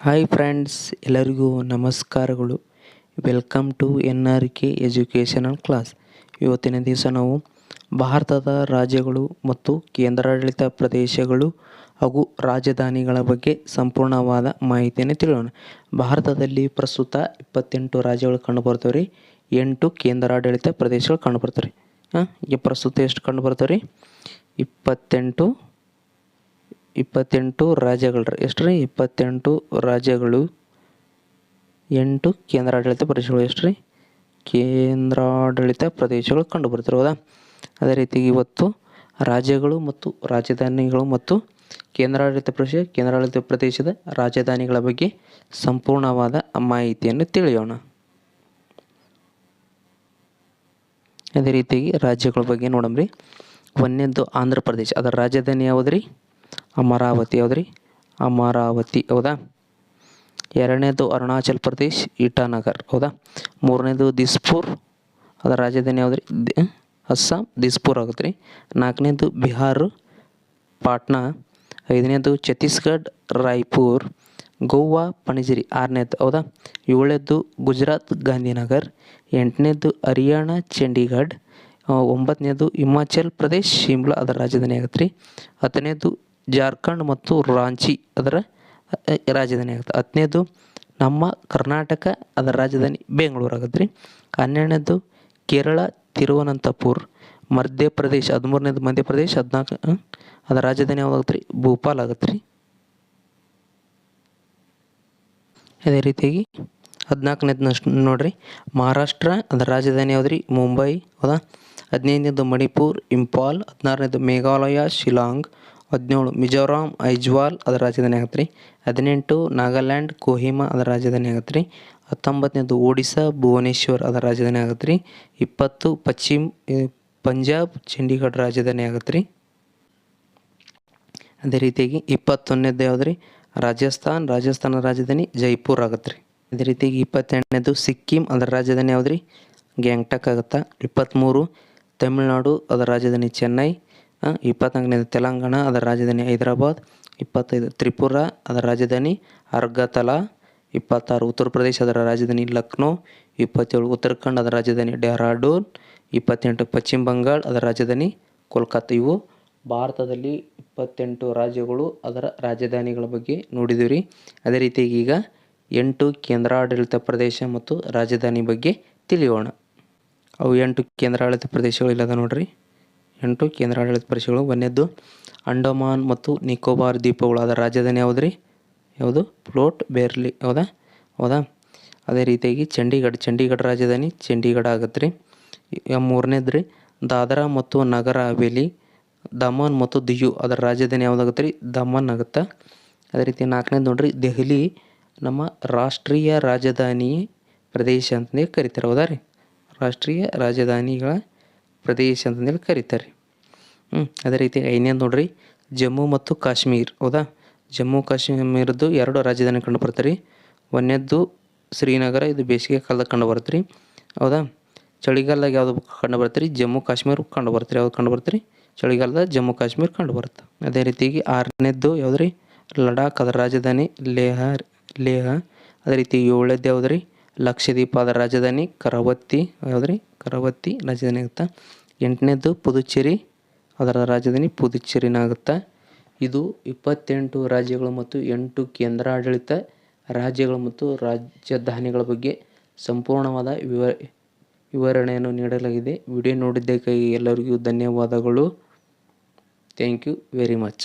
Hi friends, ಎಲ್ಲರಿಗೂ ನಮಸ್ಕಾರಗಳು. Welcome to NRK educational class. ಇವತ್ತಿನ ದಿವಸ ನಾವು ಭಾರತದ ರಾಜ್ಯಗಳು ಮತ್ತು ಕೇಂದ್ರಾಡಳಿತ ಪ್ರದೇಶಗಳು ಹಾಗೂ ರಾಜಧಾನಿಗಳ ಬಗ್ಗೆ ಸಂಪೂರ್ಣವಾದ ಮಾಹಿತಿಯನ್ನು ತಿಳಿಯೋಣ. ಭಾರತದಲ್ಲಿ ಪ್ರಸ್ತುತ 28 ರಾಜ್ಯಗಳು ಕಂಡುಬರ್ತವೆ ರೀ, 8 ಕೇಂದ್ರಾಡಳಿತ ಪ್ರದೇಶಗಳು ಕಂಡುಬರ್ತವೆ ರೀ. ಈಗ ಪ್ರಸ್ತುತ ಎಷ್ಟು ಕಂಡುಬರ್ತವೆ ರೀ? 28 ರಾಜ್ಯಗಳು ರೀ. ಎಷ್ಟು ರೀ? 28 ರಾಜ್ಯಗಳು, 8 ಕೇಂದ್ರಾಡಳಿತ ಪ್ರದೇಶಗಳು. ಎಷ್ಟು ರೀ? ಕೇಂದ್ರಾಡಳಿತ ಪ್ರದೇಶಗಳು ಕಂಡುಬರ್ತಾರೆ, ಹೌದಾ? ಅದೇ ರೀತಿ ಇವತ್ತು ರಾಜ್ಯಗಳು ಮತ್ತು ರಾಜಧಾನಿಗಳು ಮತ್ತು ಕೇಂದ್ರಾಡಳಿತ ಪ್ರದೇಶದ ರಾಜಧಾನಿಗಳ ಬಗ್ಗೆ ಸಂಪೂರ್ಣವಾದ ಮಾಹಿತಿಯನ್ನು ತಿಳಿಯೋಣ. ಅದೇ ರೀತಿಯಾಗಿ ರಾಜ್ಯಗಳ ಬಗ್ಗೆ ನೋಡಮ್ರಿ. ಒಂದನೇದು ಆಂಧ್ರ ಪ್ರದೇಶ, ಅದರ ರಾಜಧಾನಿ ಯಾವುದ್ರಿ? ಅಮರಾವತಿ. ಯಾವುದ್ರಿ? ಅಮರಾವತಿ, ಹೌದಾ? ಎರಡನೇದು ಅರುಣಾಚಲ್ ಪ್ರದೇಶ್, ಇಟಾನಗರ್, ಹೌದಾ? ಮೂರನೇದು ದಿಸ್ಪುರ್, ಅದರ ರಾಜಧಾನಿ ಯಾವುದ್ರಿ? ಅಸ್ಸಾಂ, ದಿಸ್ಪುರ್ ಆಗುತ್ತೆ ರೀ. ನಾಲ್ಕನೇದು ಬಿಹಾರ್, ಪಾಟ್ನಾ. ಐದನೇದು ಛತ್ತೀಸ್ಗಢ್, ರಾಯ್ಪುರ್. ಗೋವಾ, ಪಣಜಿರಿ, ಆರನೇದು, ಹೌದಾ? ಏಳನೇದು ಗುಜರಾತ್, ಗಾಂಧಿನಗರ್. ಎಂಟನೇದು ಹರಿಯಾಣ, ಚಂಡೀಗಢ. ಒಂಬತ್ತನೇದು ಹಿಮಾಚಲ್ ಪ್ರದೇಶ್, ಶಿಮ್ಲಾ, ಅದರ ರಾಜಧಾನಿ ಆಗುತ್ತೆ ರೀ. ಹತ್ತನೇದು ಜಾರ್ಖಂಡ್ ಮತ್ತು ರಾಂಚಿ, ಅದರ ರಾಜಧಾನಿ ಆಗುತ್ತೆ. ಹತ್ತನೇದು ನಮ್ಮ ಕರ್ನಾಟಕ, ಅದರ ರಾಜಧಾನಿ ಬೆಂಗಳೂರು ಆಗುತ್ತೆ ರೀ. ಹನ್ನೆರಡನೇದು ಕೇರಳ, ತಿರುವನಂತಪುರ. ಮಧ್ಯಪ್ರದೇಶ್, 13ನೇದು ಮಧ್ಯಪ್ರದೇಶ್. 14 ಅದರ ರಾಜಧಾನಿ ಯಾವ್ದಾಗುತ್ತೆ ರೀ? ಭೋಪಾಲ್ ಆಗುತ್ತೆ ರೀ. ಅದೇ ರೀತಿಯಾಗಿ 14ನೇದು ನೋಡ್ರಿ, ಮಹಾರಾಷ್ಟ್ರ, ಅದರ ರಾಜಧಾನಿ ಯಾವ್ದು ರೀ? ಮುಂಬೈ, ಹೌದಾ? 15ನೇದು ಮಣಿಪುರ್, ಇಂಪಾಲ್. 16ನೇದು ಮೇಘಾಲಯ, ಶಿಲಾಂಗ್. 17 ಮಿಜೋರಾಂ, ಐಜ್ವಾಲ್, ಅದರ ರಾಜಧಾನಿ ಆಗುತ್ತೆ ರೀ. 18 ನಾಗಾಲ್ಯಾಂಡ್, ಕೊಹಿಮಾ, ಅದರ ರಾಜಧಾನಿ ಆಗುತ್ತೆ ರೀ. 19ನೇದು ಒಡಿಸ್ಸಾ, ಭುವನೇಶ್ವರ್, ಅದರ ರಾಜಧಾನಿ ಆಗುತ್ತೆ ರೀ. 20 ಪಂಜಾಬ್, ಚಂಡೀಗಢ ರಾಜಧಾನಿ ಆಗುತ್ತೆ ರೀ. ಅದೇ ರೀತಿಯಾಗಿ 21ನೇದು ಯಾವ್ದು ರೀ? ರಾಜಸ್ಥಾನ ರಾಜಧಾನಿ ಜೈಪುರ್ ಆಗುತ್ತೆ ರೀ. ಅದೇ ರೀತಿಯಾಗಿ 22ನೇದು ಸಿಕ್ಕಿಂ, ಅದರ ರಾಜಧಾನಿ ಯಾವ್ದು ರೀ? ಗ್ಯಾಂಗ್ಟಕ್ ಆಗುತ್ತಾ. 23 ತಮಿಳುನಾಡು, ಅದರ ರಾಜಧಾನಿ ಚೆನ್ನೈ. 24ನೇದು ತೆಲಂಗಾಣ, ಅದರ ರಾಜಧಾನಿ ಹೈದರಾಬಾದ್. 25 ತ್ರಿಪುರಾ, ಅದರ ರಾಜಧಾನಿ ಅಗರ್ತಲಾ. 26 ಉತ್ತರ ಪ್ರದೇಶ, ಅದರ ರಾಜಧಾನಿ ಲಕ್ನೋ. 27 ಉತ್ತರಾಖಂಡ್, ಅದರ ರಾಜಧಾನಿ ಡೆಹ್ರಾಡೂನ್. 28 ಪಶ್ಚಿಮ ಬಂಗಾಳ, ಅದರ ರಾಜಧಾನಿ ಕೋಲ್ಕತ್ತಾ. ಇವು ಭಾರತದಲ್ಲಿ 28 ರಾಜ್ಯಗಳು, ಅದರ ರಾಜಧಾನಿಗಳ ಬಗ್ಗೆ ನೋಡಿದ್ದೀವಿ ರೀ. ಅದೇ ರೀತಿಯಾಗಿ ಈಗ 8 ಕೇಂದ್ರಾಡಳಿತ ಪ್ರದೇಶ ಮತ್ತು ರಾಜಧಾನಿ ಬಗ್ಗೆ ತಿಳಿಯೋಣ. ಅವು 8 ಕೇಂದ್ರಾಡಳಿತ ಪ್ರದೇಶಗಳು ಇಲ್ಲದ ನೋಡ್ರಿ. 8 ಕೇಂದ್ರಾಡಳಿತ ಪ್ರದೇಶಗಳು. ಒಂದನೇದು ಅಂಡಮಾನ್ ಮತ್ತು ನಿಕೋಬಾರ್ ದ್ವೀಪಗಳು, ಅದರ ರಾಜಧಾನಿ ಯಾವುದು ರೀ? ಯಾವುದು? ಪೋರ್ಟ್ ಬ್ಲೇರ್, ಹೌದಾ? ಅದೇ ರೀತಿಯಾಗಿ ಚಂಡೀಗಢ ರಾಜಧಾನಿ ಚಂಡೀಗಢ ಆಗುತ್ತೆ ರೀ. ಮೂರನೇದು ರೀ ದಾದ್ರಾ ಮತ್ತು ನಗರ ಹವೇಲಿ, ದಮನ್ ಮತ್ತು ದಿಯು, ಅದರ ರಾಜಧಾನಿ ಯಾವುದಾಗುತ್ತೆ ರೀ? ದಮನ್ ಆಗುತ್ತೆ. ಅದೇ ರೀತಿ 4ನೇದು ನೋಡ್ರಿ, ದೆಹಲಿ ನಮ್ಮ ರಾಷ್ಟ್ರೀಯ ರಾಜಧಾನಿ ಪ್ರದೇಶ ಅಂತಂದೇಳಿ ಕರೀತಾರೆ, ಹೌದಾ ರೀ? ರಾಷ್ಟ್ರೀಯ ರಾಜಧಾನಿಗಳ ಪ್ರದೇಶ ಅಂತಂದೇಳಿ ಕರೀತಾರೆ. ಅದೇ ರೀತಿ 5ನೇದು ನೋಡ್ರಿ, ಜಮ್ಮು ಮತ್ತು ಕಾಶ್ಮೀರ್, ಹೌದಾ? ಜಮ್ಮು ಕಾಶ್ಮೀರದ್ದು 2 ರಾಜಧಾನಿ ಕಂಡು ಬರ್ತಾರೆ ರೀ. ಒಂದನೇದು ಶ್ರೀನಗರ, ಇದು ಬೇಸಿಗೆ ಕಾಲದಾಗ ಕಂಡು ಬರುತ್ತೆ ರೀ, ಹೌದಾ? ಚಳಿಗಾಲದಾಗ ಯಾವುದು ಕಂಡು ಬರ್ತಾರೆ ರೀ? ಜಮ್ಮು ಕಾಶ್ಮೀರ ಕಂಡು ಬರ್ತಾರೆ. ಯಾವ್ದು ಕಂಡು ಬರ್ತಾರೆ ರೀ? ಚಳಿಗಾಲದ ಜಮ್ಮು ಕಾಶ್ಮೀರ ಕಂಡು ಬರುತ್ತೆ. ಅದೇ ರೀತಿಯಾಗಿ 6ನೇದು ಯಾವ್ದು ರೀ? ಲಡಾಖ್, ಅದರ ರಾಜಧಾನಿ ಲೇಹ. ಅದೇ ರೀತಿ 7ನೇದು ಯಾವ್ದು ರೀ? ಲಕ್ಷದ್ವೀಪ, ಅದರ ರಾಜಧಾನಿ ಕರವತ್ತಿ, ಯಾವ್ದು ರೀ? ಕರವತ್ತಿ ರಾಜಧಾನಿ ಆಗುತ್ತಾ. 8ನೇದು ಪುದುಚೇರಿ, ಅದರ ರಾಜಧಾನಿ ಪುದುಚೇರಿನ ಆಗುತ್ತಾ. ಇದು 28 ರಾಜ್ಯಗಳು ಮತ್ತು 8 ಕೇಂದ್ರಾಡಳಿತ ರಾಜ್ಯಗಳು ಮತ್ತು ರಾಜಧಾನಿಗಳ ಬಗ್ಗೆ ಸಂಪೂರ್ಣವಾದ ವಿವರಣೆಯನ್ನು ನೀಡಲಾಗಿದೆ. ವಿಡಿಯೋ ನೋಡಿದ್ದಕ್ಕಾಗಿ ಎಲ್ಲರಿಗೂ ಧನ್ಯವಾದಗಳು. Thank you very much.